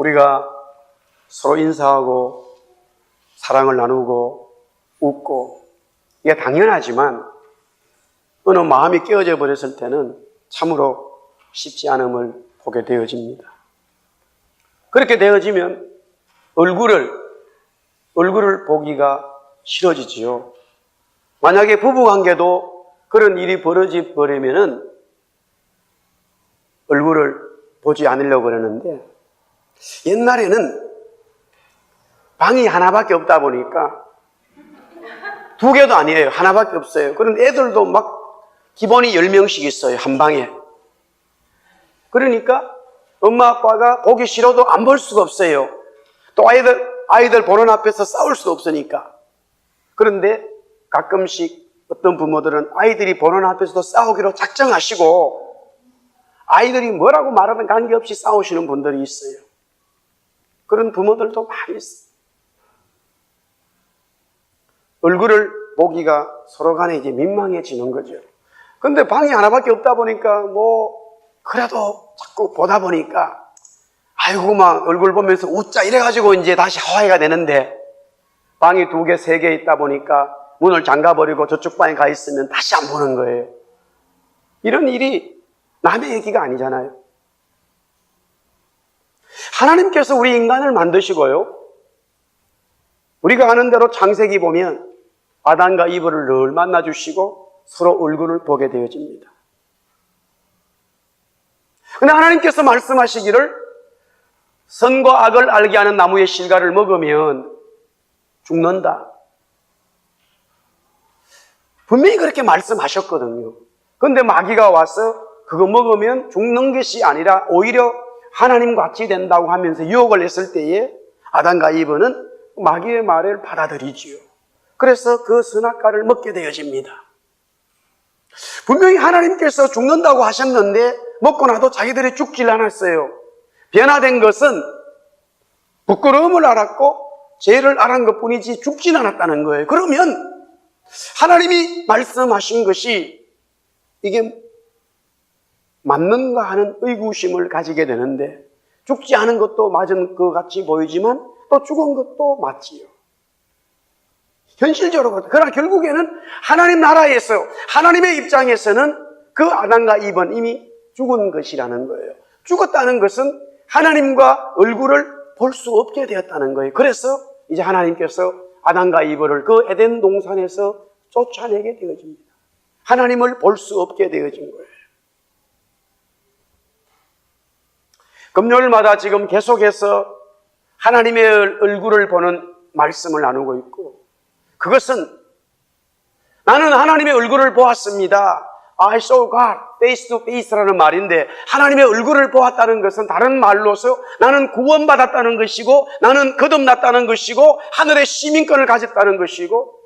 우리가 서로 인사하고 사랑을 나누고 웃고 이게 당연하지만 어느 마음이 깨어져 버렸을 때는 참으로 쉽지 않음을 보게 되어집니다. 그렇게 되어지면 얼굴을 보기가 싫어지지요. 만약에 부부관계도 그런 일이 벌어져 버리면은 얼굴을 보지 않으려고 그러는데, 옛날에는 방이 하나밖에 없다 보니까, 두 개도 아니에요. 하나밖에 없어요. 그런 애들도 막 기본이 10명씩 있어요. 한 방에. 그러니까 엄마 아빠가 보기 싫어도 안 볼 수가 없어요. 또 아이들 보는 앞에서 싸울 수도 없으니까. 그런데 가끔씩 어떤 부모들은 아이들이 보는 앞에서도 싸우기로 작정하시고 아이들이 뭐라고 말하든 관계없이 싸우시는 분들이 있어요. 그런 부모들도 많이 있어요. 얼굴을 보기가 서로 간에 이제 민망해지는 거죠. 근데 방이 하나밖에 없다 보니까 그래도 자꾸 보다 보니까 아이고 막 얼굴 보면서 웃자 이래가지고 이제 다시 화해가 되는데, 방이 2개, 3개 있다 보니까 문을 잠가버리고 저쪽 방에 가 있으면 다시 안 보는 거예요. 이런 일이 남의 얘기가 아니잖아요. 하나님께서 우리 인간을 만드시고요, 우리가 아는 대로 창세기 보면 아담과 이브를 늘 만나주시고 서로 얼굴을 보게 되어집니다. 그런데 하나님께서 말씀하시기를 선과 악을 알게 하는 나무의 실과를 먹으면 죽는다. 분명히 그렇게 말씀하셨거든요. 그런데 마귀가 와서 그거 먹으면 죽는 것이 아니라 오히려 하나님 같이 된다고 하면서 유혹을 했을 때에 아담과 이브는 마귀의 말을 받아들이지요. 그래서 그 선악과를 먹게 되어집니다. 분명히 하나님께서 죽는다고 하셨는데 먹고 나도 자기들이 죽질 않았어요. 변화된 것은 부끄러움을 알았고 죄를 알은 것뿐이지 죽진 않았다는 거예요. 그러면 하나님이 말씀하신 것이 이게 맞는가 하는 의구심을 가지게 되는데, 죽지 않은 것도 맞은 것 같이 보이지만 또 죽은 것도 맞지요. 현실적으로 그렇다. 그러나 결국에는 하나님 나라에서, 하나님의 입장에서는 그 아담과 이브는 이미 죽은 것이라는 거예요. 죽었다는 것은 하나님과 얼굴을 볼 수 없게 되었다는 거예요. 그래서 이제 하나님께서 아담과 이브를 그 에덴 동산에서 쫓아내게 되어집니다. 하나님을 볼 수 없게 되어진 거예요. 금요일마다 지금 계속해서 하나님의 얼굴을 보는 말씀을 나누고 있고, 그것은 나는 하나님의 얼굴을 보았습니다. I saw God face to face라는 말인데, 하나님의 얼굴을 보았다는 것은 다른 말로서 나는 구원받았다는 것이고, 나는 거듭났다는 것이고, 하늘의 시민권을 가졌다는 것이고,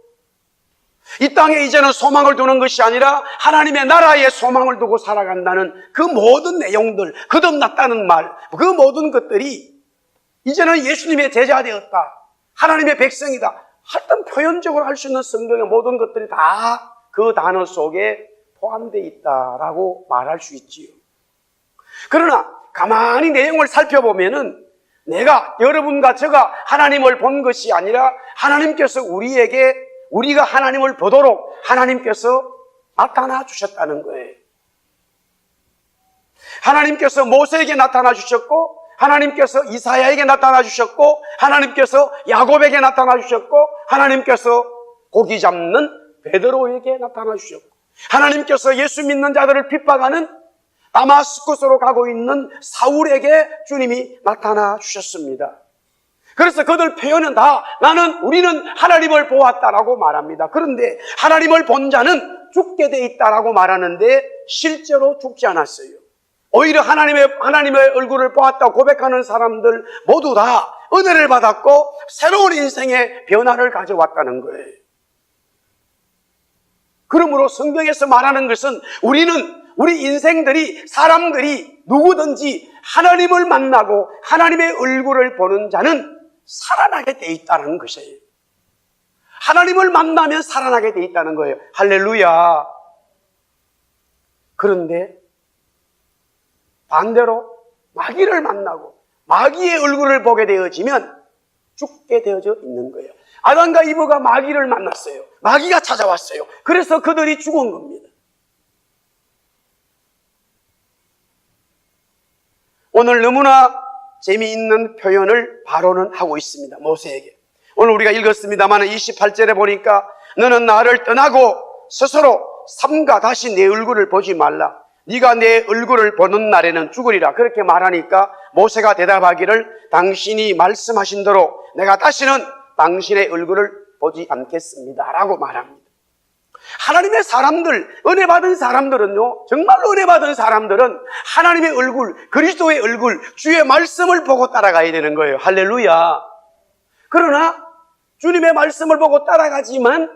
이 땅에 이제는 소망을 두는 것이 아니라 하나님의 나라에 소망을 두고 살아간다는 그 모든 내용들, 거듭났다는 말, 그 모든 것들이 이제는 예수님의 제자 되었다, 하나님의 백성이다, 하여튼 표현적으로 할 수 있는 성경의 모든 것들이 다 그 단어 속에 포함되어 있다라고 말할 수 있지요. 그러나 가만히 내용을 살펴보면은 내가, 여러분과 제가 하나님을 본 것이 아니라 하나님께서 우리가 하나님을 보도록 하나님께서 나타나 주셨다는 거예요. 하나님께서 모세에게 나타나 주셨고, 하나님께서 이사야에게 나타나 주셨고, 하나님께서 야곱에게 나타나 주셨고, 하나님께서 고기 잡는 베드로에게 나타나 주셨고, 하나님께서 예수 믿는 자들을 핍박하는 다마스쿠스로 가고 있는 사울에게 주님이 나타나 주셨습니다. 그래서 그들 표현은 다 우리는 하나님을 보았다라고 말합니다. 그런데 하나님을 본 자는 죽게 돼 있다라고 말하는데 실제로 죽지 않았어요. 오히려 하나님의 얼굴을 보았다고 고백하는 사람들 모두 다 은혜를 받았고 새로운 인생의 변화를 가져왔다는 거예요. 그러므로 성경에서 말하는 것은 우리 인생들이, 사람들이 누구든지 하나님을 만나고 하나님의 얼굴을 보는 자는 살아나게 돼 있다는 것이에요. 하나님을 만나면 살아나게 돼 있다는 거예요. 할렐루야. 그런데 반대로 마귀를 만나고 마귀의 얼굴을 보게 되어지면 죽게 되어져 있는 거예요. 아담과 이브가 마귀를 만났어요. 마귀가 찾아왔어요. 그래서 그들이 죽은 겁니다. 오늘 너무나 재미있는 표현을 바로는 하고 있습니다. 모세에게. 오늘 우리가 읽었습니다만 28절에 보니까 너는 나를 떠나고 스스로 삼가 다시 내 얼굴을 보지 말라. 네가 내 얼굴을 보는 날에는 죽으리라. 그렇게 말하니까 모세가 대답하기를 당신이 말씀하신 대로 내가 다시는 당신의 얼굴을 보지 않겠습니다 라고 말합니다. 하나님의 사람들, 은혜 받은 사람들은요, 정말로 은혜 받은 사람들은 하나님의 얼굴, 그리스도의 얼굴, 주의 말씀을 보고 따라가야 되는 거예요. 할렐루야. 그러나 주님의 말씀을 보고 따라가지만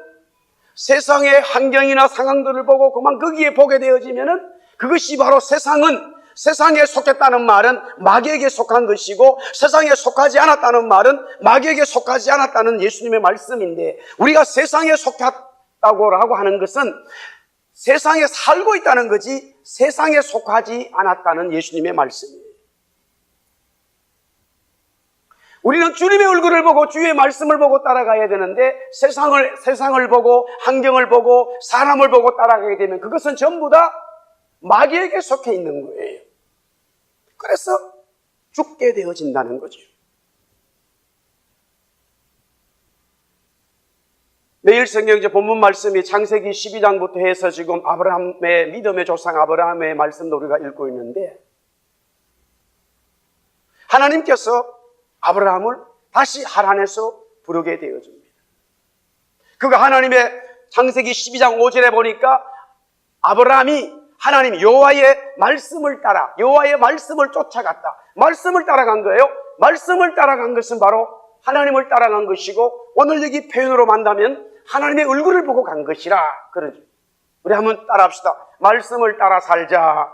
세상의 환경이나 상황들을 보고 그만 거기에 보게 되어지면은 그것이 바로 세상에 속했다는 말은 마귀에게 속한 것이고 세상에 속하지 않았다는 말은 마귀에게 속하지 않았다는 예수님의 말씀인데, 우리가 세상에 속했다고 하는 것은 세상에 살고 있다는 거지 세상에 속하지 않았다는 예수님의 말씀이에요. 우리는 주님의 얼굴을 보고 주의 말씀을 보고 따라가야 되는데 세상을 보고 환경을 보고 사람을 보고 따라가게 되면 그것은 전부 다 마귀에게 속해 있는 거예요. 그래서 죽게 되어진다는 거죠. 내일 성경제 본문 말씀이 창세기 12장부터 해서 지금 아브라함의 믿음의 조상 아브라함의 말씀도 우리가 읽고 있는데, 하나님께서 아브라함을 다시 하란에서 부르게 되어집니다. 그가 하나님의 창세기 12장 5절에 보니까 아브라함이 하나님 여호와의 말씀을 따라 여호와의 말씀을 쫓아갔다. 말씀을 따라간 거예요. 말씀을 따라간 것은 바로 하나님을 따라간 것이고, 오늘 여기 표현으로 만다면 하나님의 얼굴을 보고 간 것이라 그러죠. 우리 한번 따라 합시다. 말씀을 따라 살자.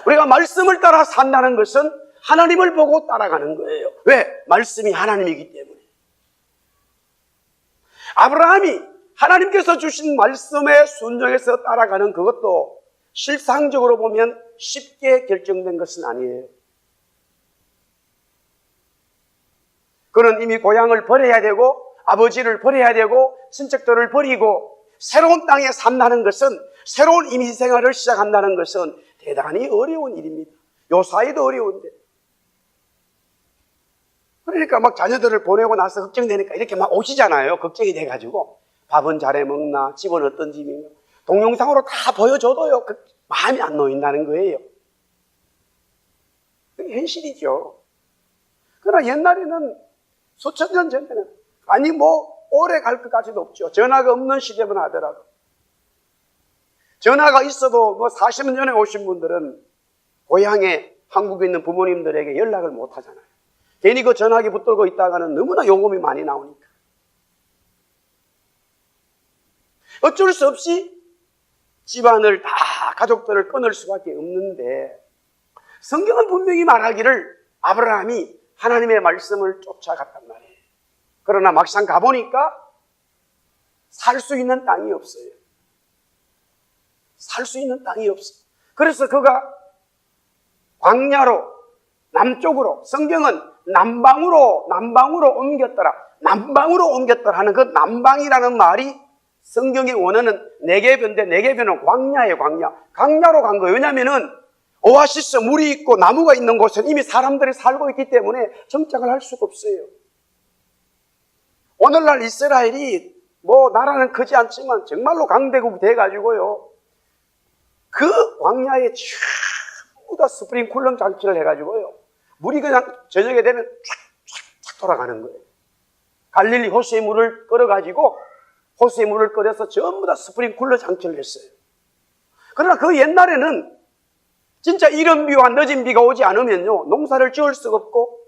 우리가 말씀을 따라 산다는 것은 하나님을 보고 따라가는 거예요. 왜? 말씀이 하나님이기 때문에. 아브라함이 하나님께서 주신 말씀에 순종해서 따라가는 그것도 실상적으로 보면 쉽게 결정된 것은 아니에요. 그는 이미 고향을 버려야 되고 아버지를 버려야 되고 친척들을 버리고 새로운 땅에 산다는 것은, 새로운 이민 생활을 시작한다는 것은 대단히 어려운 일입니다. 요사이도 어려운데. 그러니까 막 자녀들을 보내고 나서 걱정되니까 이렇게 막 오시잖아요. 걱정이 돼가지고 밥은 잘해 먹나, 집은 어떤 집인가, 동영상으로 다 보여줘도요 마음이 안 놓인다는 거예요. 그게 현실이죠. 그러나 옛날에는 수천 년 전에는 아니 오래 갈 것까지도 없죠. 전화가 없는 시대만 하더라도. 전화가 있어도 40년 전에 오신 분들은 고향에 한국에 있는 부모님들에게 연락을 못 하잖아요. 괜히 그 전화기 붙들고 있다가는 너무나 요금이 많이 나오니까. 어쩔 수 없이 집안을 다 가족들을 끊을 수밖에 없는데, 성경은 분명히 말하기를 아브라함이 하나님의 말씀을 쫓아갔단 말이에요. 그러나 막상 가보니까 살 수 있는 땅이 없어요. 살 수 있는 땅이 없어요. 그래서 그가 광야로, 남쪽으로, 성경은 남방으로 옮겼더라. 남방으로 옮겼더라 하는 그 남방이라는 말이 성경의 원어는 네게변인데, 네게변은 광야예요, 광야. 광야로 간 거예요. 왜냐면은 오아시스, 물이 있고 나무가 있는 곳은 이미 사람들이 살고 있기 때문에 정착을 할 수가 없어요. 오늘날 이스라엘이 나라는 크지 않지만 정말로 강대국이 돼가지고요, 그 광야에 전부 다 스프링쿨러 장치를 해가지고요, 물이 그냥 저녁에 되면 쫙쫙쫙 돌아가는 거예요. 갈릴리 호수의 물을 끌어가지고 호수의 물을 끓여서 전부 다 스프링쿨러 장치를 했어요. 그러나 그 옛날에는 진짜 이른 비와 늦은 비가 오지 않으면요 농사를 지을 수가 없고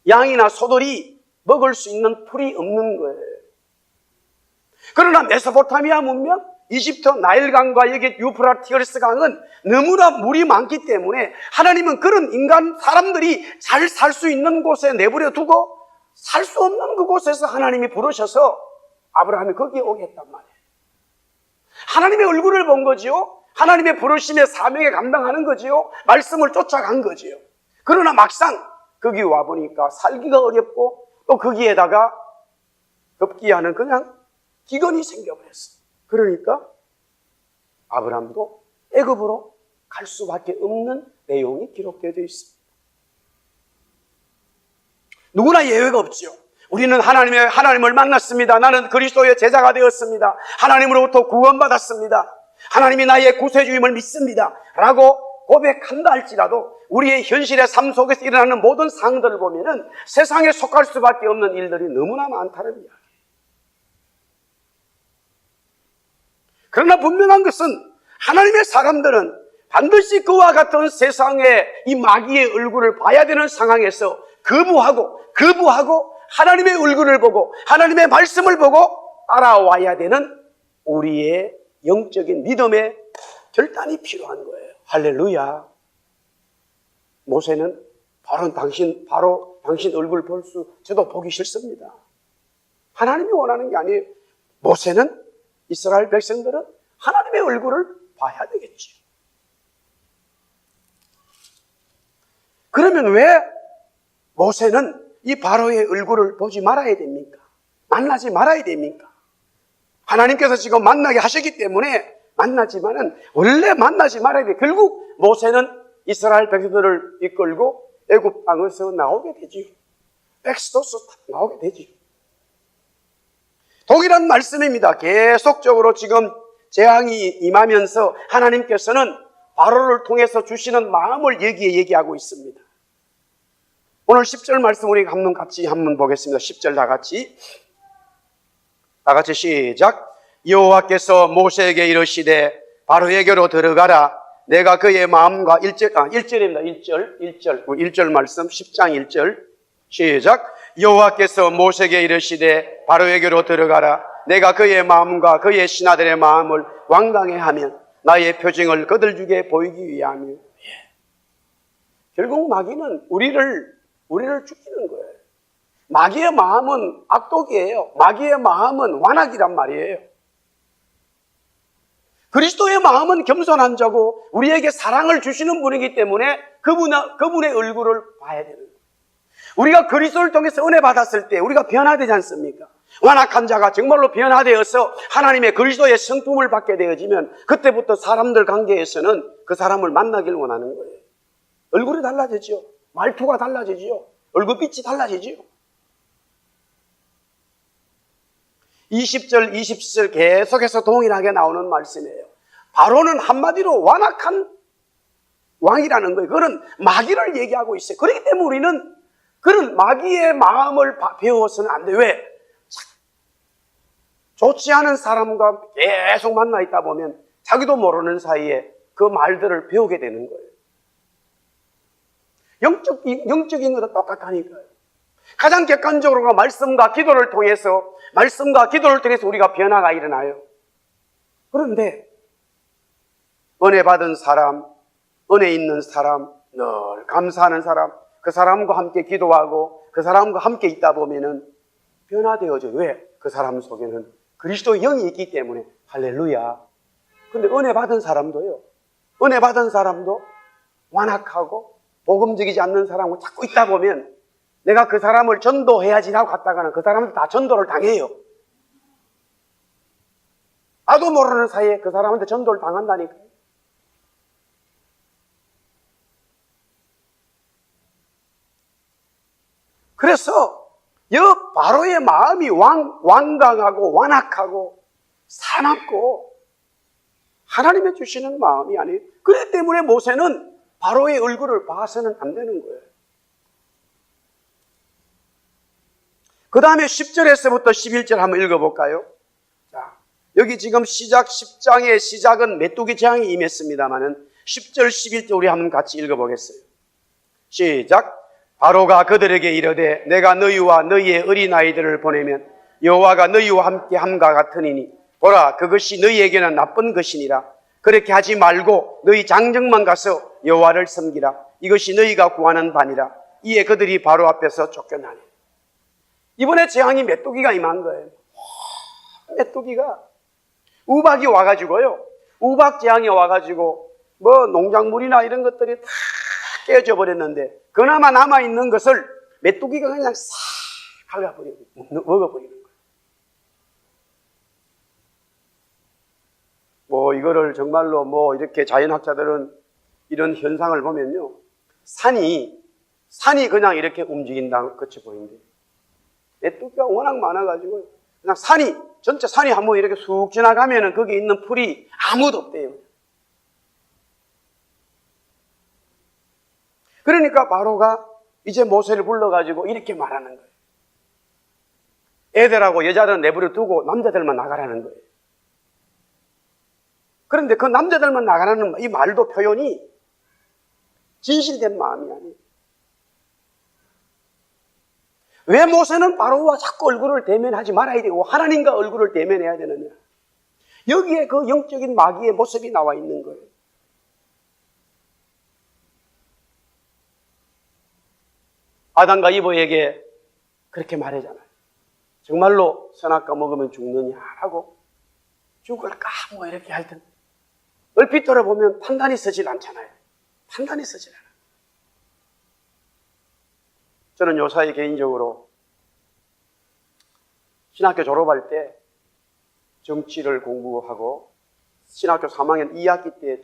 양이나 소들이 먹을 수 있는 풀이 없는 거예요. 그러나 메소포타미아 문명, 이집트 나일강과 여기 유프라티스 강은 너무나 물이 많기 때문에 하나님은 그런 사람들이 잘 살 수 있는 곳에 내버려 두고 살 수 없는 그곳에서 하나님이 부르셔서 아브라함이 거기에 오게 했단 말이에요. 하나님의 얼굴을 본 거지요. 하나님의 부르심의 사명에 감당하는 거지요. 말씀을 쫓아간 거지요. 그러나 막상 거기 와보니까 살기가 어렵고 또 거기에다가 급기야는 그냥 기근이 생겨버렸어. 그러니까 아브라함도 애굽으로 갈 수밖에 없는 내용이 기록되어 있습니다. 누구나 예외가 없지요. 우리는 하나님을 만났습니다. 나는 그리스도의 제자가 되었습니다. 하나님으로부터 구원받았습니다. 하나님이 나의 구세주임을 믿습니다. 라고 고백한다 할지라도 우리의 현실의 삶 속에서 일어나는 모든 상황들을 보면은 세상에 속할 수밖에 없는 일들이 너무나 많다는 이야기. 그러나 분명한 것은 하나님의 사람들은 반드시 그와 같은 세상의 이 마귀의 얼굴을 봐야 되는 상황에서 거부하고 하나님의 얼굴을 보고 하나님의 말씀을 보고 따라와야 되는 우리의 영적인 믿음의 결단이 필요한 거예요. 할렐루야. 모세는 바로 당신 얼굴 볼 저도 보기 싫습니다. 하나님이 원하는 게 아니에요. 모세는 이스라엘 백성들은 하나님의 얼굴을 봐야 되겠지. 그러면 왜 모세는 이 바로의 얼굴을 보지 말아야 됩니까? 만나지 말아야 됩니까? 하나님께서 지금 만나게 하셨기 때문에 만나지만은 원래 만나지 말아야 돼. 결국 모세는 이스라엘 백성들을 이끌고 애굽 땅에서 나오게 되지요. 엑소더스 나오게 되지요. 동일한 말씀입니다. 계속적으로 지금 재앙이 임하면서 하나님께서는 바로를 통해서 주시는 마음을 여기에 얘기하고 있습니다. 오늘 10절 말씀 우리 같이 한번 보겠습니다. 10절 다 같이 시작. 여호와께서 모세에게 이르시되 바로에게로 들어가라. 내가 그의 마음과 1절입니다. 1절 말씀 10장 1절 시작. 여호와께서 모세에게 이르시되 바로에게로 들어가라. 내가 그의 마음과 그의 신하들의 마음을 완강히 하면 나의 표징을 그들 중에 보이기 위함이요. 결국 마귀는 우리를 죽이는 거예요. 마귀의 마음은 악독이에요. 마귀의 마음은 완악이란 말이에요. 그리스도의 마음은 겸손한 자고 우리에게 사랑을 주시는 분이기 때문에 그분의 얼굴을 봐야 되는 거예요. 우리가 그리스도를 통해서 은혜 받았을 때 우리가 변화되지 않습니까? 완악한 자가 정말로 변화되어서 하나님의 그리스도의 성품을 받게 되어지면 그때부터 사람들 관계에서는 그 사람을 만나길 원하는 거예요. 얼굴이 달라지죠. 말투가 달라지죠. 얼굴빛이 달라지죠. 20절, 20절 계속해서 동일하게 나오는 말씀이에요. 바로는 한마디로 완악한 왕이라는 거예요. 그는 마귀를 얘기하고 있어요. 그렇기 때문에 우리는 그런 마귀의 마음을 배워서는 안 돼요. 왜? 좋지 않은 사람과 계속 만나 있다 보면 자기도 모르는 사이에 그 말들을 배우게 되는 거예요. 영적인 것도 똑같다니까요. 가장 객관적으로 말씀과 기도를 통해서 우리가 변화가 일어나요. 그런데 은혜 받은 사람, 은혜 있는 사람, 늘 감사하는 사람, 그 사람과 함께 기도하고 그 사람과 함께 있다 보면은 변화되어져요. 왜? 그 사람 속에는 그리스도의 영이 있기 때문에. 할렐루야. 근데 은혜 받은 사람도 완악하고 복음적이지 않는 사람과 자꾸 있다 보면 내가 그 사람을 전도해야지 하고 갔다가는 그 사람한테 다 전도를 당해요. 나도 모르는 사이에 그 사람한테 전도를 당한다니까요. 그래서 바로의 마음이 완강하고 완악하고 사납고 하나님의 주시는 마음이 아니에요. 그렇기 때문에 모세는 바로의 얼굴을 봐서는 안 되는 거예요. 그 다음에 10절에서부터 11절 한번 읽어볼까요? 자, 여기 지금 10장의 시작은 메뚜기 재앙이 임했습니다만은 10절, 11절 우리 한번 같이 읽어보겠어요. 시작. 바로가 그들에게 이르되 내가 너희와 너희의 어린아이들을 보내면 여호와가 너희와 함께 함과 같으니니 보라 그것이 너희에게는 나쁜 것이니라. 그렇게 하지 말고 너희 장정만 가서 여호와를 섬기라. 이것이 너희가 구하는 바니라. 이에 그들이 바로 앞에서 쫓겨나니. 이번에 재앙이 메뚜기가 임한 거예요. 메뚜기가 우박이 와가지고요. 우박 재앙이 와가지고 뭐 농작물이나 이런 것들이 다 깨져 버렸는데 그나마 남아있는 것을 메뚜기가 그냥 싹 밟아버리고 먹어버리는 거예요. 뭐 이거를 정말로 뭐 이렇게 자연학자들은 이런 현상을 보면요, 산이 그냥 이렇게 움직인다 그쳐 보이는데 메뚜기가 워낙 많아가지고 그냥 전체 산이 한번 이렇게 쑥 지나가면은 거기 있는 풀이 아무도 없대요. 그러니까 바로가 이제 모세를 불러가지고 이렇게 말하는 거예요. 애들하고 여자들은 내버려 두고 남자들만 나가라는 거예요. 그런데 그 남자들만 나가라는 이 말도 표현이 진실된 마음이 아니에요. 왜 모세는 바로와 자꾸 얼굴을 대면하지 말아야 되고 하나님과 얼굴을 대면해야 되느냐? 여기에 그 영적인 마귀의 모습이 나와 있는 거예요. 아담과 이브에게 그렇게 말하잖아요. 정말로 선악과 먹으면 죽느냐라고 죽을까 뭐 이렇게 할 텐데 얼핏 돌아보면 판단이 서질 않잖아요. 판단이 서질 않아요. 저는 요사이 개인적으로 신학교 졸업할 때 정치를 공부하고 신학교 3학년 2학기 때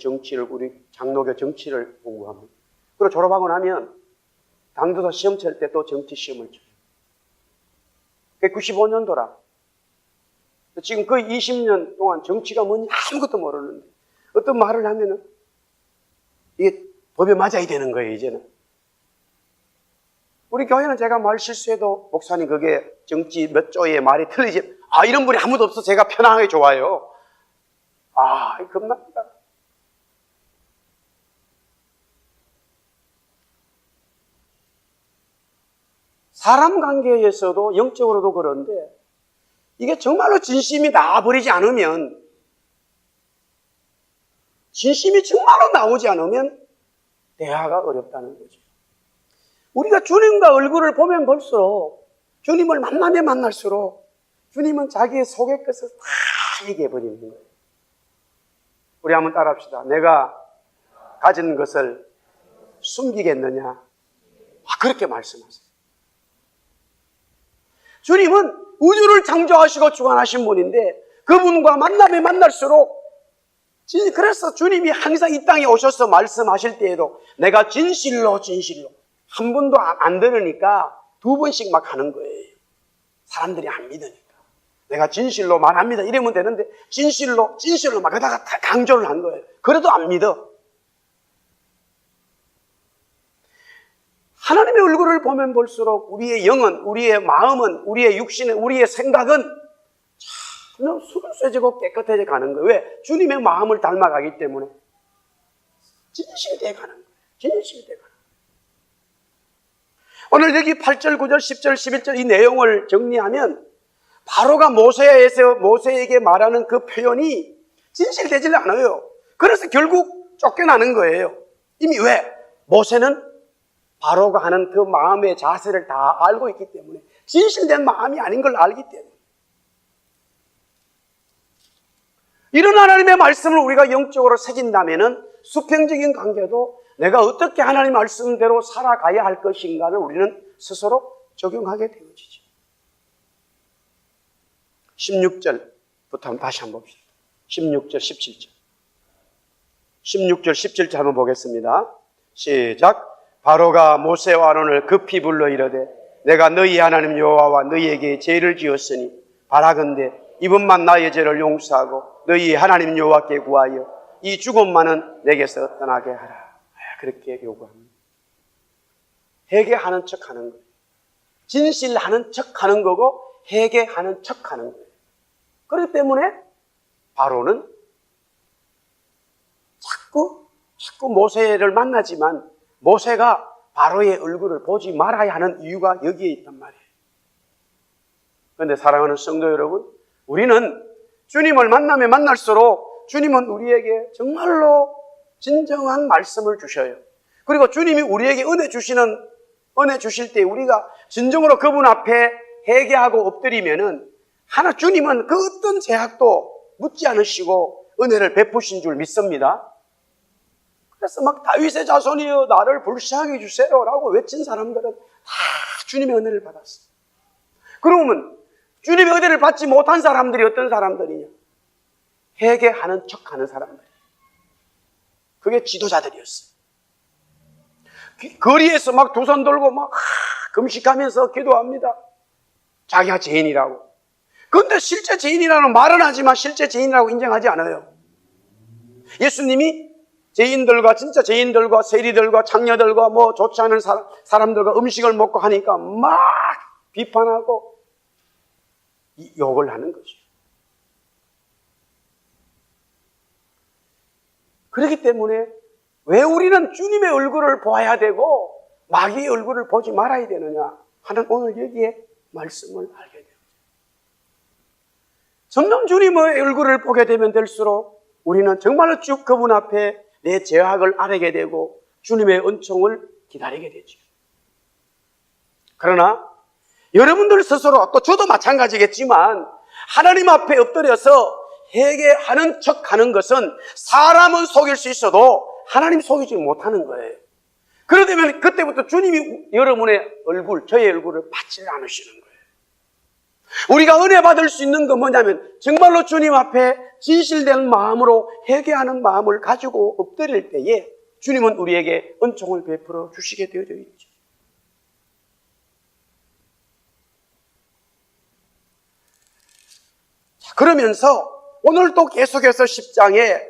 우리 장로교 정치를 공부합니다. 그리고 졸업하고 나면 당도사 시험 칠 때 또 정치 시험을 쳐요. 그게 95년도라. 지금 거의 20년 동안 정치가 뭔지 아무것도 모르는데 어떤 말을 하면은 이게 법에 맞아야 되는 거예요, 이제는. 우리 교회는 제가 말 실수해도 목사님 그게 정치 몇 조의 말이 틀리지, 이런 분이 아무도 없어 제가 편하게 좋아요. 겁납니다. 사람 관계에서도 영적으로도 그런데 이게 정말로 진심이 나와버리지 않으면, 진심이 정말로 나오지 않으면 대화가 어렵다는 거죠. 우리가 주님과 얼굴을 보면 볼수록, 주님을 만나면 만날수록 주님은 자기의 속의 것을 다 얘기해버리는 거예요. 우리 한번 따라합시다. 내가 가진 것을 숨기겠느냐? 그렇게 말씀하세요. 주님은 우주를 창조하시고 주관하신 분인데 그분과 만나면 만날수록, 그래서 주님이 항상 이 땅에 오셔서 말씀하실 때에도 내가 진실로 한 번도 안 들으니까 두 번씩 막 하는 거예요. 사람들이 안 믿으니까. 내가 진실로 말합니다 이러면 되는데 진실로 막 그러다가 강조를 한 거예요. 그래도 안 믿어. 하나님의 얼굴을 보면 볼수록 우리의 영은, 우리의 마음은, 우리의 육신은, 우리의 생각은 참 순수해지고 깨끗해져 가는 거예요. 왜? 주님의 마음을 닮아가기 때문에 진실되어 가는 거예요. 진실되어 가는 거예요. 오늘 여기 8절, 9절, 10절, 11절 이 내용을 정리하면 바로가 모세에게 말하는 그 표현이 진실되질 않아요. 그래서 결국 쫓겨나는 거예요. 이미 왜? 모세는 바로가 하는 그 마음의 자세를 다 알고 있기 때문에, 진실된 마음이 아닌 걸 알기 때문에. 이런 하나님의 말씀을 우리가 영적으로 새긴다면은 수평적인 관계도 내가 어떻게 하나님 말씀대로 살아가야 할 것인가를 우리는 스스로 적용하게 되어지죠. 16절부터 다시 한번 봅시다. 16절, 17절. 16절, 17절 한번 보겠습니다. 시작. 바로가 모세와 아론을 급히 불러 이르되 내가 너희 하나님 여호와와 너희에게 죄를 지었으니 바라건대 이번만 나의 죄를 용서하고 너희 하나님 여호와께 구하여 이 죽음만은 내게서 떠나게 하라. 그렇게 요구합니다. 회개하는 척하는 거예요. 진실하는 척하는 거고 회개하는 척하는 거예요. 그렇기 때문에 바로는 자꾸 모세를 만나지만 모세가 바로의 얼굴을 보지 말아야 하는 이유가 여기에 있단 말이에요. 그런데 사랑하는 성도 여러분, 우리는 주님을 만나면 만날수록 주님은 우리에게 정말로 진정한 말씀을 주셔요. 그리고 주님이 우리에게 은혜 주실 때 우리가 진정으로 그분 앞에 회개하고 엎드리면은 주님은 그 어떤 제약도 묻지 않으시고 은혜를 베푸신 줄 믿습니다. 그래서 막 다윗의 자손이여 나를 불쌍히 해주세요라고 외친 사람들은 다 주님의 은혜를 받았어요. 그러면 주님의 은혜를 받지 못한 사람들이 어떤 사람들이냐? 회개하는 척하는 사람들. 그게 지도자들이었어요. 거리에서 막 두 손 들고 막 금식하면서 기도합니다. 자기가 죄인이라고. 그런데 실제 죄인이라는 말은 하지만 실제 죄인이라고 인정하지 않아요. 예수님이 죄인들과 진짜 죄인들과 세리들과 창녀들과 뭐 좋지 않은 사람들과 음식을 먹고 하니까 막 비판하고 욕을 하는 거죠. 그렇기 때문에 왜 우리는 주님의 얼굴을 보아야 되고 마귀의 얼굴을 보지 말아야 되느냐 하는 오늘 여기에 말씀을 알게 됩니다. 점점 주님의 얼굴을 보게 되면 될수록 우리는 정말로 쭉 그분 앞에 내 죄악을 아뢰게 되고 주님의 은총을 기다리게 되죠. 그러나 여러분들 스스로 또 저도 마찬가지겠지만 하나님 앞에 엎드려서 회개하는 척하는 것은 사람은 속일 수 있어도 하나님 속이지 못하는 거예요. 그러다면 그때부터 주님이 여러분의 얼굴, 저의 얼굴을 받지 않으시는 거예요. 우리가 은혜 받을 수 있는 건 뭐냐면 정말로 주님 앞에 진실된 마음으로 회개하는 마음을 가지고 엎드릴 때에 주님은 우리에게 은총을 베풀어 주시게 되어져 있죠. 자, 그러면서 오늘도 계속해서 10장에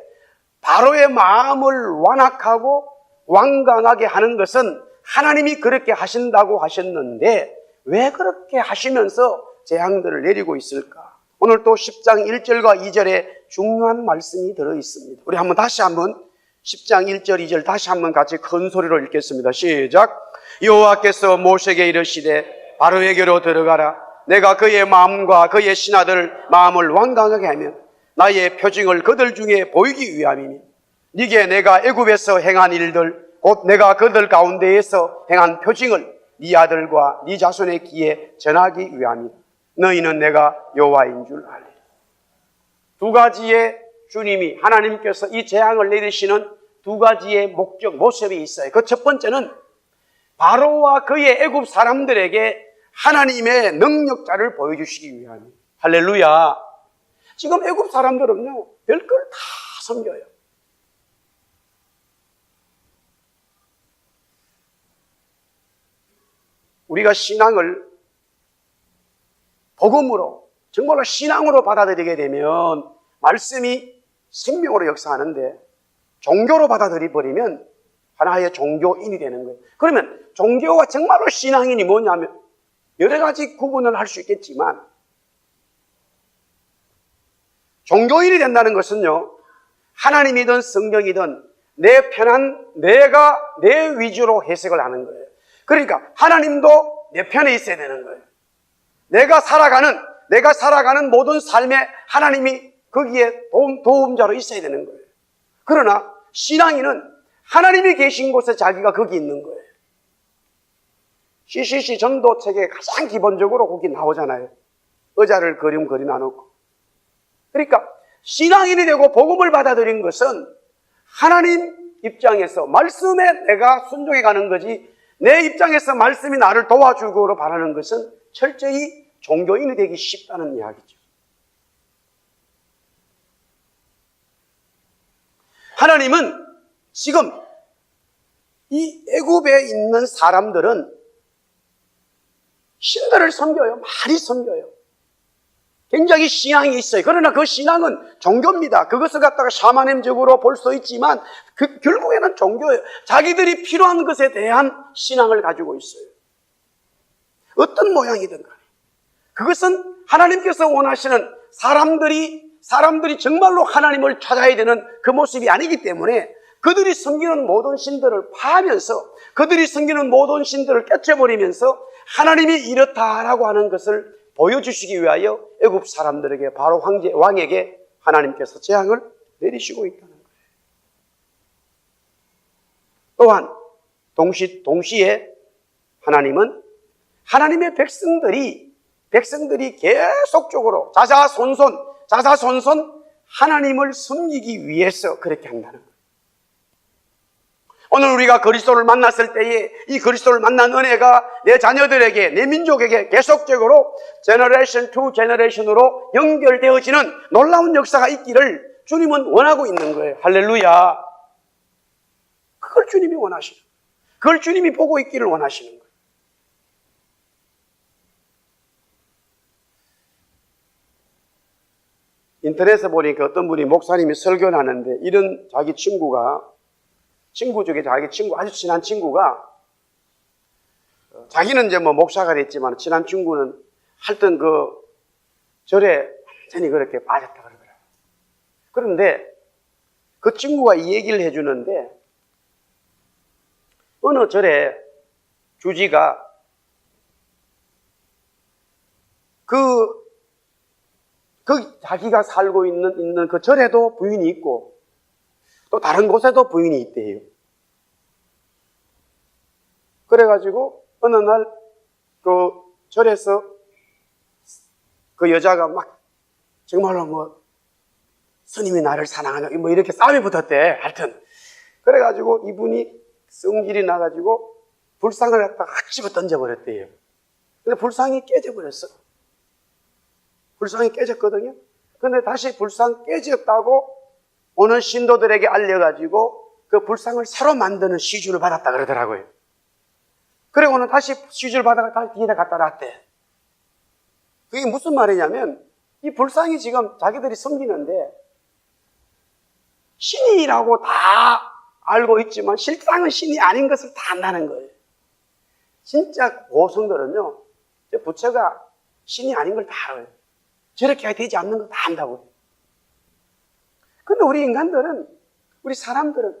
바로의 마음을 완악하고 완강하게 하는 것은 하나님이 그렇게 하신다고 하셨는데 왜 그렇게 하시면서 재앙들을 내리고 있을까? 오늘 또 10장 1절과 2절에 중요한 말씀이 들어있습니다. 우리 다시 한번 10장 1절 2절 다시 한번 같이 큰 소리로 읽겠습니다. 시작. 여호와께서 모세에게 이르시되 바로에게로 들어가라. 내가 그의 마음과 그의 신하들 마음을 완강하게 하며 나의 표징을 그들 중에 보이기 위함이니 네게 내가 애굽에서 행한 일들 곧 내가 그들 가운데에서 행한 표징을 네 아들과 네 자손의 귀에 전하기 위함이다. 너희는 내가 여호와인 줄 알리라. 두 가지의 주님이 하나님께서 이 재앙을 내리시는 두 가지의 목적, 모습이 있어요. 그 첫 번째는 바로와 그의 애굽 사람들에게 하나님의 능력자를 보여주시기 위함이에요. 할렐루야. 지금 애굽 사람들은요, 별걸 다 섬겨요. 우리가 신앙을 복음으로, 정말로 신앙으로 받아들이게 되면 말씀이 생명으로 역사하는데 종교로 받아들여버리면 하나의 종교인이 되는 거예요. 그러면 종교와 정말로 신앙인이 뭐냐면 여러 가지 구분을 할 수 있겠지만 종교인이 된다는 것은요, 하나님이든 성경이든 내 편한 내가 내 위주로 해석을 하는 거예요. 그러니까 하나님도 내 편에 있어야 되는 거예요. 내가 살아가는 모든 삶에 하나님이 거기에 도움자로 있어야 되는 거예요. 그러나 신앙인은 하나님이 계신 곳에 자기가 거기 있는 거예요. CCC 전도책에 가장 기본적으로 거기 나오잖아요. 의자를 그려 놔놓고. 그러니까 신앙인이 되고 복음을 받아들인 것은 하나님 입장에서 말씀에 내가 순종해 가는 거지, 내 입장에서 말씀이 나를 도와주고로 바라는 것은 철저히 종교인이 되기 쉽다는 이야기죠. 하나님은 지금 이 애굽에 있는 사람들은 신들을 섬겨요. 많이 섬겨요. 굉장히 신앙이 있어요. 그러나 그 신앙은 종교입니다. 그것을 갖다가 샤머니즘적으로 볼 수 있지만 결국에는 종교예요. 자기들이 필요한 것에 대한 신앙을 가지고 있어요. 어떤 모양이든 간에. 그것은 하나님께서 원하시는 사람들이 정말로 하나님을 찾아야 되는 그 모습이 아니기 때문에 그들이 섬기는 모든 신들을 파하면서 그들이 섬기는 모든 신들을 깨쳐버리면서 하나님이 이렇다라고 하는 것을 보여주시기 위하여 애굽 사람들에게 바로 왕에게 하나님께서 재앙을 내리시고 있다는 거예요. 또한 동시에 하나님은 하나님의 백성들이 계속적으로 자자손손 하나님을 섬기기 위해서 그렇게 한다는 거예요. 오늘 우리가 그리스도를 만났을 때에 이 그리스도를 만난 은혜가 내 자녀들에게, 내 민족에게 계속적으로 제너레이션 투 제너레이션으로 연결되어지는 놀라운 역사가 있기를 주님은 원하고 있는 거예요. 할렐루야. 그걸 주님이 원하시는 거예요. 그걸 주님이 보고 있기를 원하시는 거예요. 인터넷에 보니까 어떤 분이 목사님이 설교를 하는데 이런 자기 친구 중에 자기 친구, 아주 친한 친구가 자기는 이제 뭐 목사가 됐지만 친한 친구는 하여튼 그 절에 완전히 그렇게 빠졌다 그러더라고요. 그런데 그 친구가 이 얘기를 해주는데 어느 절에 주지가 그 자기가 살고 있는 그 절에도 부인이 있고 또 다른 곳에도 부인이 있대요. 그래가지고 어느 날 그 절에서 그 여자가 막 정말로 뭐 스님이 나를 사랑하냐 뭐 이렇게 싸움이 붙었대. 하여튼 그래가지고 이분이 성질이 나가지고 불상을 갖다가 집어 던져버렸대요. 근데 불상이 깨져버렸어. 불상이 깨졌거든요. 근데 다시 불상 깨졌다고 오는 신도들에게 알려가지고 그 불상을 새로 만드는 시주를 받았다 그러더라고요. 그리고는 다시 시주를 받아가 다시 뒤에다 갖다 놨대. 그게 무슨 말이냐면 이 불상이 지금 자기들이 섬기는데 신이라고 다 알고 있지만 실상은 신이 아닌 것을 다 안다는 거예요. 진짜 고성들은요, 부처가 신이 아닌 걸 다 알아요. 저렇게 되지 않는 거 다 안다고. 근데 우리 인간들은, 우리 사람들은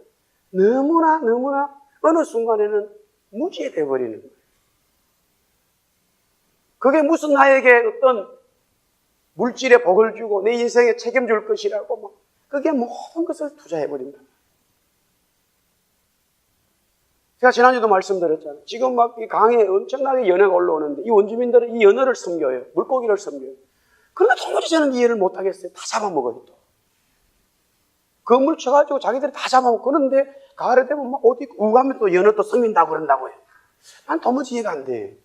너무나 어느 순간에는 무지해 버리는 거예요. 그게 무슨 나에게 어떤 물질의 복을 주고 내 인생에 책임질 것이라고 막 그게 모든 것을 투자해버린다. 제가 지난주도 말씀드렸잖아요. 지금 막 이 강에 엄청나게 연어가 올라오는데 이 원주민들은 이 연어를 섬겨요. 물고기를 섬겨요. 그런데 도무지 저는 이해를 못하겠어요. 다 잡아먹어요. 또. 그물 쳐가지고 자기들이 다 잡아먹고 그런데 가을에 되면 막 어디 우가면 또 연어 또 섬긴다고 그런다고요. 난 도무지 이해가 안 돼.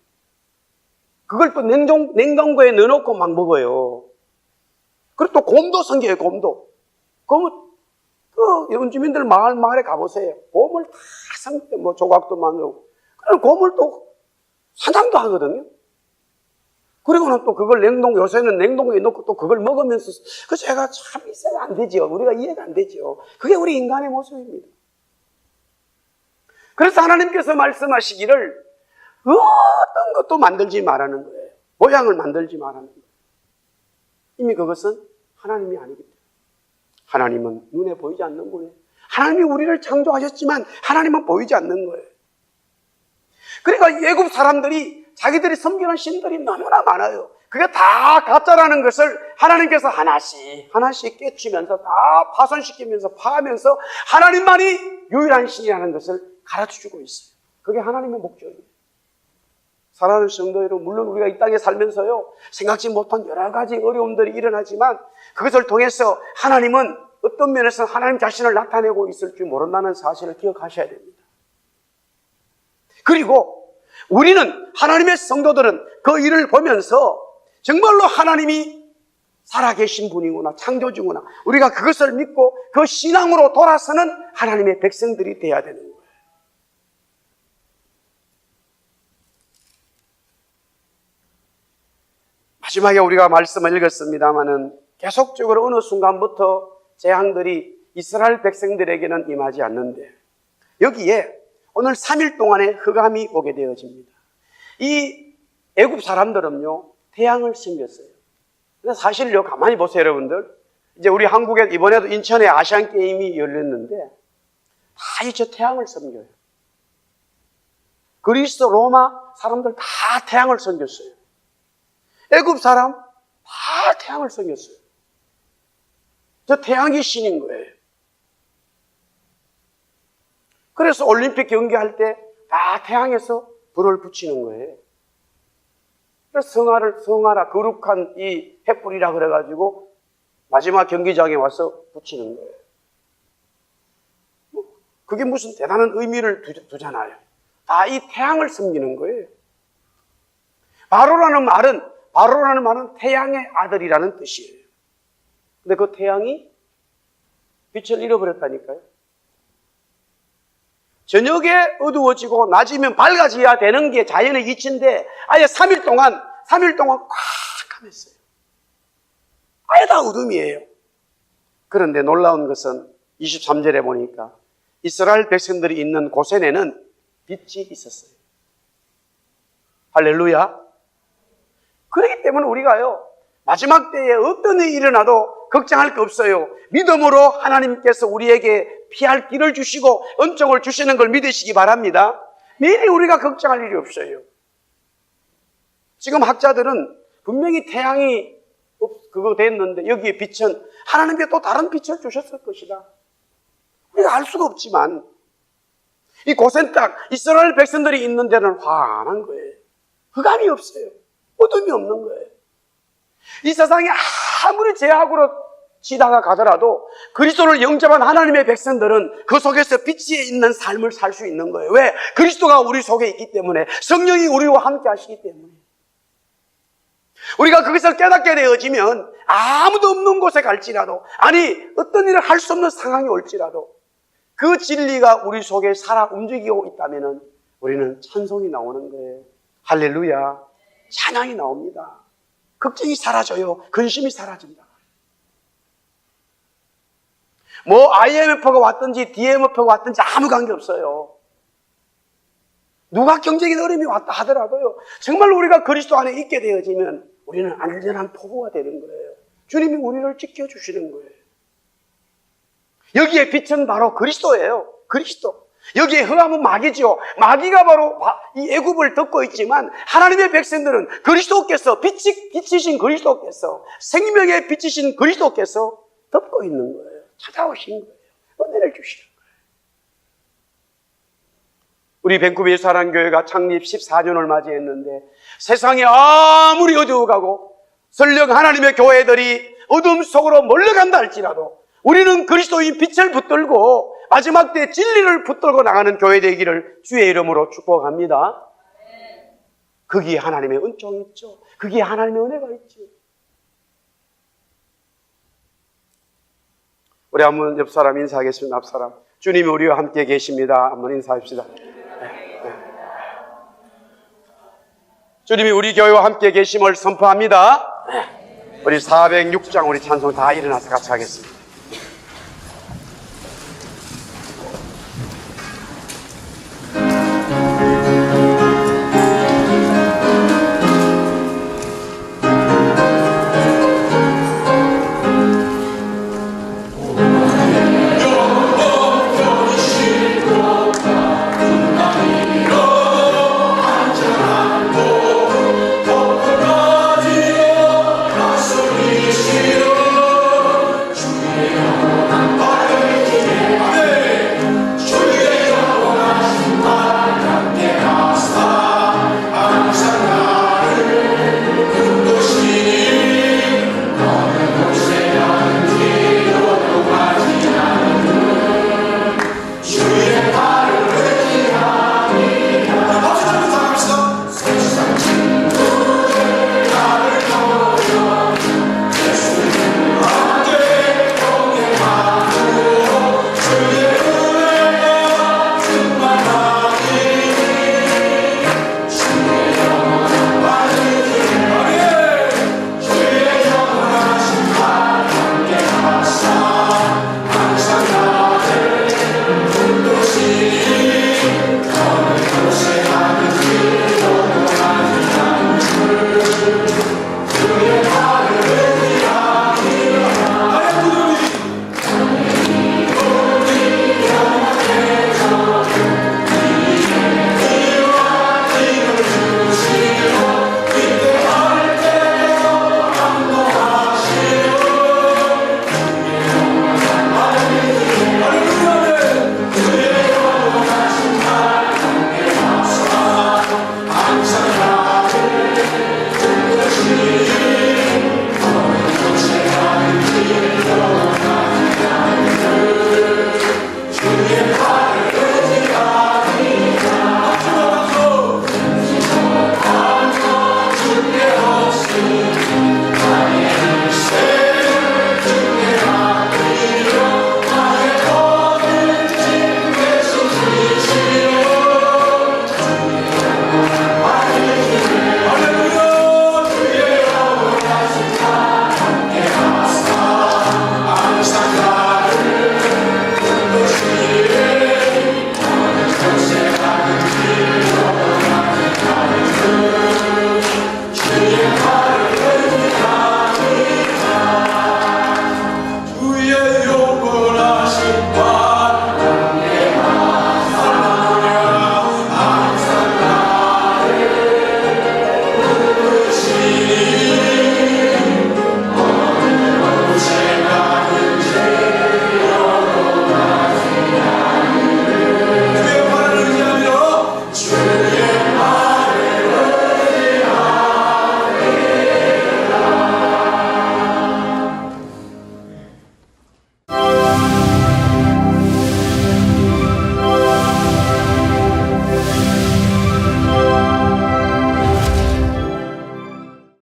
그걸 또 냉장고에 넣어놓고 막 먹어요. 그리고 또 곰도 섬겨요. 곰도. 곰은 그 원주민들 마을에 가보세요. 곰을 다 섬겨, 뭐 조각도 만들고. 그럼 곰을 또 사냥도 하거든요. 그리고는 또 그걸 요새는 냉동고에 넣고 또 그걸 먹으면서, 그 제가 참 이해가 안 되죠. 우리가 이해가 안 되죠. 그게 우리 인간의 모습입니다. 그래서 하나님께서 말씀하시기를 어떤 것도 만들지 말라는 거예요. 모양을 만들지 말라는 거예요. 이미 그것은 하나님이 아니기 때문에. 하나님은 눈에 보이지 않는 거예요. 하나님이 우리를 창조하셨지만 하나님은 보이지 않는 거예요. 그러니까 애굽 사람들이 자기들이 섬기는 신들이 너무나 많아요. 그게 다 가짜라는 것을 하나님께서 하나씩 깨치면서 다 파손시키면서 파하면서 하나님만이 유일한 신이라는 것을 가르쳐주고 있어요. 그게 하나님의 목적이에요. 사랑하는 성도 여러분, 물론 우리가 이 땅에 살면서요, 생각지 못한 여러 가지 어려움들이 일어나지만 그것을 통해서 하나님은 어떤 면에서 하나님 자신을 나타내고 있을 줄 모른다는 사실을 기억하셔야 됩니다. 그리고 우리는, 하나님의 성도들은 그 일을 보면서 정말로 하나님이 살아계신 분이구나, 창조주구나, 우리가 그것을 믿고 그 신앙으로 돌아서는 하나님의 백성들이 되어야 되는 거예요. 마지막에 우리가 말씀을 읽었습니다마는 계속적으로 어느 순간부터 재앙들이 이스라엘 백성들에게는 임하지 않는데 여기에 오늘 3일 동안의 흑암이 오게 되어집니다. 이 애굽 사람들은요, 태양을 섬겼어요. 근데 사실요, 가만히 보세요, 여러분들. 이제 우리 한국에 이번에도 인천에 아시안 게임이 열렸는데 다 이제 태양을 섬겨요. 그리스, 로마 사람들 다 태양을 섬겼어요. 애굽 사람 다 태양을 섬겼어요. 저 태양이 신인 거예요. 그래서 올림픽 경기할 때 다 태양에서 불을 붙이는 거예요. 그래서 성하라 거룩한 이 횃불이라 그래가지고 마지막 경기장에 와서 붙이는 거예요. 그게 무슨 대단한 의미를 두잖아요. 다 이 태양을 섬기는 거예요. 바로라는 말은 태양의 아들이라는 뜻이에요. 근데 그 태양이 빛을 잃어버렸다니까요. 저녁에 어두워지고 낮이면 밝아져야 되는 게 자연의 이치인데 아예 3일 동안 꽉 감았어요. 아예 다 어둠이에요. 그런데 놀라운 것은 23절에 보니까 이스라엘 백성들이 있는 고센에는 빛이 있었어요. 할렐루야. 그렇기 때문에 우리가요, 마지막 때에 어떤 일이 일어나도 걱정할 게 없어요. 믿음으로 하나님께서 우리에게 피할 길을 주시고 은총을 주시는 걸 믿으시기 바랍니다. 미리 우리가 걱정할 일이 없어요. 지금 학자들은 분명히 태양이 그거 됐는데 여기에 빛은 하나님께 또 다른 빛을 주셨을 것이다. 우리가 알 수가 없지만 이 고센 땅 이스라엘 백성들이 있는 데는 환한 거예요. 흑암이 없어요. 어둠이 없는 거예요. 이 세상에 아무리 죄악으로 지다가 가더라도 그리스도를 영접한 하나님의 백성들은 그 속에서 빛이 있는 삶을 살 수 있는 거예요. 왜? 그리스도가 우리 속에 있기 때문에, 성령이 우리와 함께 하시기 때문에. 우리가 그것을 깨닫게 되어지면 아무도 없는 곳에 갈지라도, 아니 어떤 일을 할 수 없는 상황이 올지라도 그 진리가 우리 속에 살아 움직이고 있다면 우리는 찬송이 나오는 거예요. 할렐루야. 찬양이 나옵니다. 걱정이 사라져요. 근심이 사라집니다. 뭐 IMF가 왔든지 DMF가 왔든지 아무 관계없어요. 누가 경제적인 어려움이 왔다 하더라도요, 정말 우리가 그리스도 안에 있게 되어지면 우리는 안전한 포구가 되는 거예요. 주님이 우리를 지켜주시는 거예요. 여기에 빛은 바로 그리스도예요. 그리스도. 여기에 흑암은 마귀죠. 마귀가 바로 이 애굽을 덮고 있지만 하나님의 백성들은 그리스도께서 빛이신 그리스도께서, 생명의 빛이신 그리스도께서 덮고 있는 거예요. 찾아오신 거예요. 은혜를 주시는 거예요. 우리 밴쿠버 예수사랑교회가 창립 14년을 맞이했는데 세상이 아무리 어두워가고 설령 하나님의 교회들이 어둠 속으로 몰려간다 할지라도 우리는 그리스도인 빛을 붙들고 마지막 때 진리를 붙들고 나가는 교회 되기를 주의 이름으로 축복합니다. 거기에 하나님의 은총이 있죠. 거기에 하나님의 은혜가 있죠. 우리 한번 옆 사람 인사하겠습니다. 앞 사람. 주님이 우리와 함께 계십니다. 한번 인사합시다. 주님이 우리 교회와 함께 계심을 선포합니다. 우리 406장 우리 찬송 다 일어나서 같이 하겠습니다.